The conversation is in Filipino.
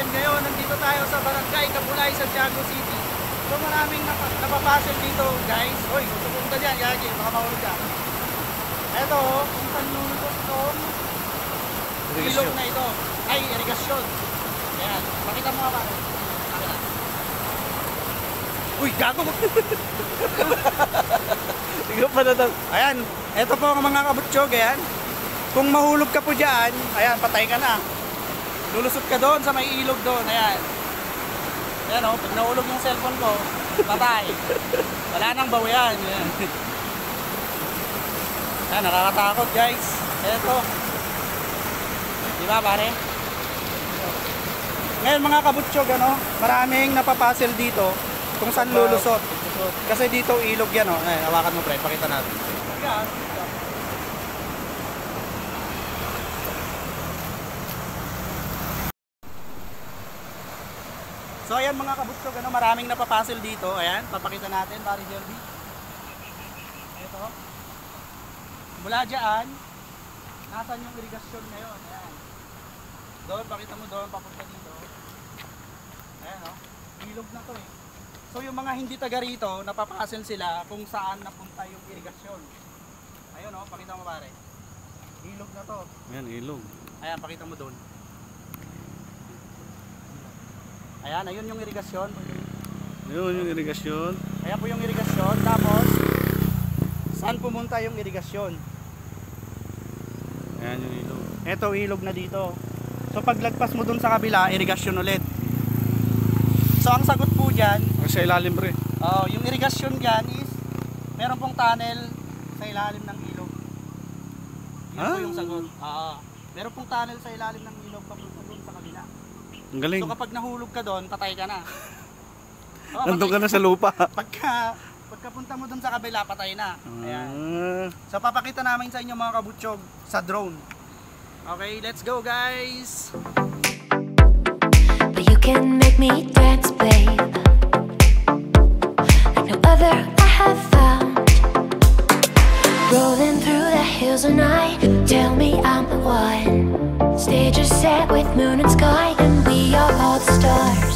And ngayon, nandito tayo sa Barangay Cabulay, Santiago City. So maraming napapasil dito, guys. Hoy, susubong ka dyan, Gagi, baka mahulog ka. Eto, kung saan lulubos itong ilog na ito. Ay, irigasyon. Ayan, pakita mo nga ba? Pakita. Uy, gago! Tignan pa na daw. Ayan, eto po ang mga kabutsyog, ayan. Kung mahulog ka po dyan, ayan, patay ka na. Lulusot ka doon sa may ilog doon, ayan. Ayan o, pag nahulog yung cellphone ko, patay. Wala nang bawi yan. Ayan, ayan, nakakatakot guys. Eto. Diba pare? Ngayon mga kabutsyog, ano, maraming napapasil dito kung saan lulusot. Kasi dito ilog yan o. Ayan, hawakan mo pre, pakita natin. So ayan mga kabutsyog, ano, maraming napapasil dito. Ayan, papakita natin, pare Jerby. Ito. Mula dyan, nasan yung irigasyon ngayon? Ayan. Doon, pakita mo doon, papunta dito. Ayan o, ilog na to eh. So yung mga hindi taga rito, napapasil sila kung saan napunta yung irigasyon. Ayun o, pakita mo pare. Ilog na to. Ayan, ilog. Ayan, pakita mo doon. Ayan, ayun yung irigasyon. Ayun yung irigasyon. Ayan po yung irigasyon. Tapos, saan pumunta yung irigasyon? Ayan yung ilog. Ito, ilog na dito. So paglagpas mo dun sa kabila, irigasyon ulit. So ang sagot po dyan, Sa ilalim pre. yung irigasyon dyan is, meron pong tunnel sa ilalim ng ilog. Yun po yung sagot. Meron pong tunnel sa ilalim ng ilog papunta dun sa kabila. Ang galing. So kapag nahulog ka doon, patay ka na. Nandun ka na sa lupa. Pagkapunta mo doon sa kabila, patay na. Ayan. So papakita namin sa inyo mga kabutsyog sa drone. Okay, let's go guys! But you can make me dance, babe, like no other I have found. Rolling through the hills at night, tell me I'm the one. Stage is set with moon and sky, and we are all the stars.